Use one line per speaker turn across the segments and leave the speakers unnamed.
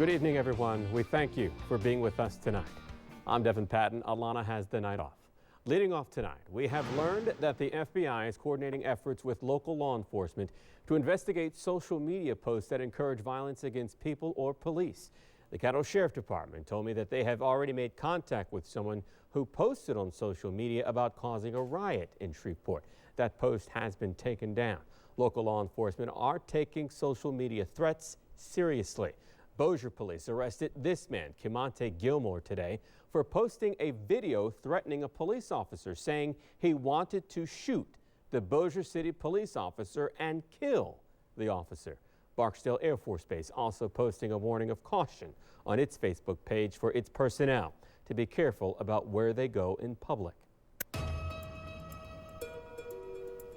Good evening, everyone. We thank you for being with us tonight. I'm Devon Patton. Alana has the night off. Leading off tonight, we have learned that the FBI is coordinating efforts with local law enforcement to investigate social media posts that encourage violence against people or police. The Caddo Sheriff Department told me that they have already made contact with someone who posted on social media about causing a riot in Shreveport. That post has been taken down. Local law enforcement are taking social media threats seriously. Bossier police arrested this man, Kimante Gilmore, today for posting a video threatening a police officer, saying he wanted to shoot the Bossier City police officer and kill the officer. Barksdale Air Force Base also posting a warning of caution on its Facebook page for its personnel to be careful about where they go in public.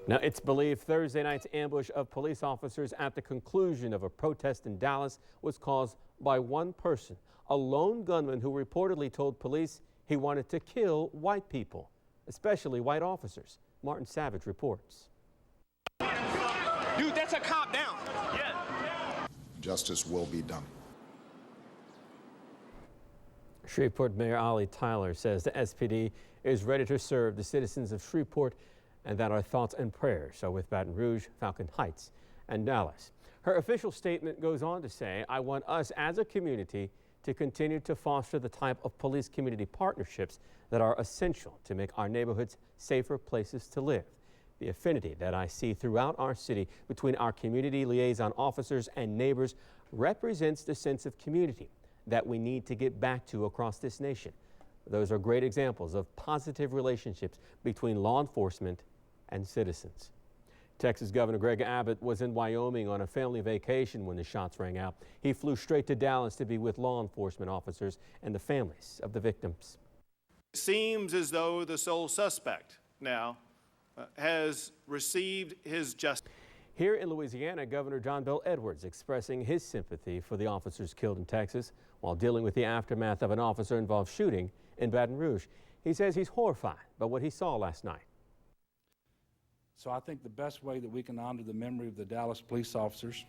Now, it's believed Thursday night's ambush of police officers at the conclusion of a protest in Dallas was caused by one person, a lone gunman who reportedly told police he wanted to kill white people, especially white officers. Martin Savage reports.
Dude, that's a cop down. Yeah.
Justice will be done.
Shreveport Mayor Ollie Tyler says the SPD is ready to serve the citizens of Shreveport, and that our thoughts and prayers are with Baton Rouge, Falcon Heights, and Dallas. Her official statement goes on to say, I want us as a community to continue to foster the type of police-community partnerships that are essential to make our neighborhoods safer places to live. The affinity that I see throughout our city between our community liaison officers and neighbors represents the sense of community that we need to get back to across this nation. Those are great examples of positive relationships between law enforcement and citizens. Texas Governor Greg Abbott was in Wyoming on a family vacation when the shots rang out. He flew straight to Dallas to be with law enforcement officers and the families of the victims.
It seems as though the sole suspect now has received his justice.
Here in Louisiana, Governor John Bel Edwards expressing his sympathy for the officers killed in Texas while dealing with the aftermath of an officer-involved shooting in Baton Rouge. He says he's horrified by what he saw last night.
So I think the best way that we can honor the memory of the Dallas police officers.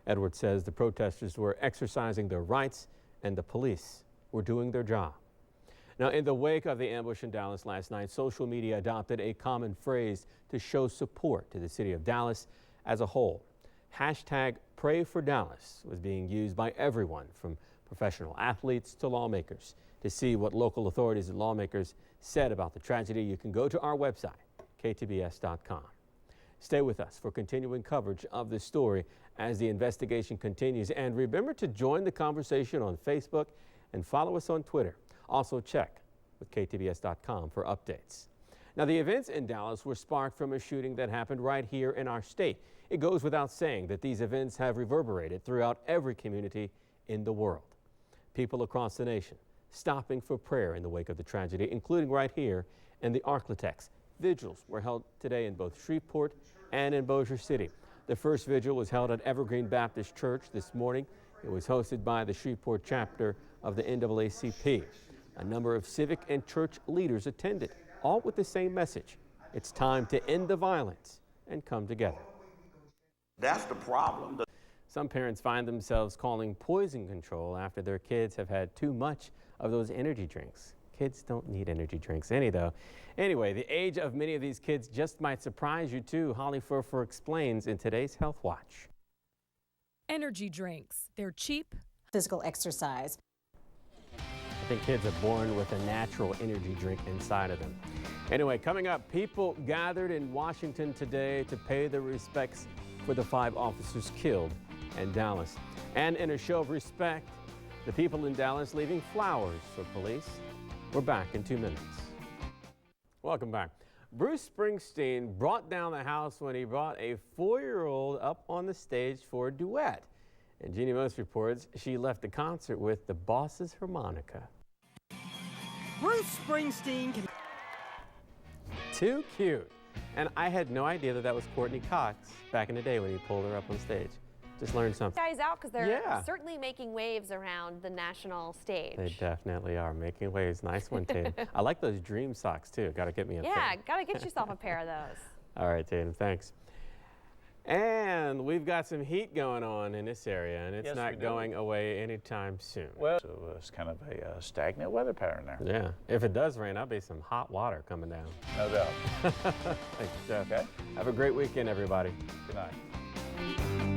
Edwards says the protesters were exercising their rights and the police were doing their job. Now, in the wake of the ambush in Dallas last night, social media adopted a common phrase to show support to the city of Dallas as a whole. Hashtag Pray for Dallas was being used by everyone from professional athletes to lawmakers. To see what local authorities and lawmakers said about the tragedy, you can go to our website, KTBS.com. Stay with us for continuing coverage of this story as the investigation continues. And remember to join the conversation on Facebook and follow us on Twitter. Also check with KTBS.com for updates. Now, the events in Dallas were sparked from a shooting that happened right here in our state. It goes without saying that these events have reverberated throughout every community in the world. People across the nation stopping for prayer in the wake of the tragedy, including right here in the Arklatex. Vigils were held today in both Shreveport and in Bossier City. The first vigil was held at Evergreen Baptist Church this morning. It was hosted by the Shreveport chapter of the NAACP. A number of civic and church leaders attended, all with the same message. It's time to end the violence and come together.
That's the problem.
Some parents find themselves calling poison control after their kids have had too much of those energy drinks. Kids don't need energy drinks Anyway, the age of many of these kids just might surprise you too. Holly Furfer explains in today's Health Watch.
Energy drinks, they're cheap.
Physical exercise.
I think kids are born with a natural energy drink inside of them. Anyway, coming up, people gathered in Washington today to pay their respects for the 5 officers killed in Dallas. And in a show of respect, the people in Dallas leaving flowers for police. We're back in 2 minutes. Welcome back. Bruce Springsteen brought down the house when he brought a 4-year-old up on the stage for a duet. And Jeannie Most reports she left the concert with the boss's harmonica.
Bruce Springsteen can...
Too cute. And I had no idea that was Courtney Cox back in the day when he pulled her up on stage. Just learned something.
Guys out because they're certainly making waves around the national stage.
They definitely are making waves. Nice one, Tatum. I like those dream socks too. Got to get me a pair.
Yeah, got to get yourself a pair of those.
All right, Tatum, thanks. And we've got some heat going on in this area, and it's
Yes, we
not
do.
going away anytime soon.
Well, so it's kind of a stagnant weather pattern there.
Yeah, if it does rain, I'll be some hot water coming down.
No doubt.
Thanks, Jeff.
Okay.
Have a great weekend, everybody.
Good night.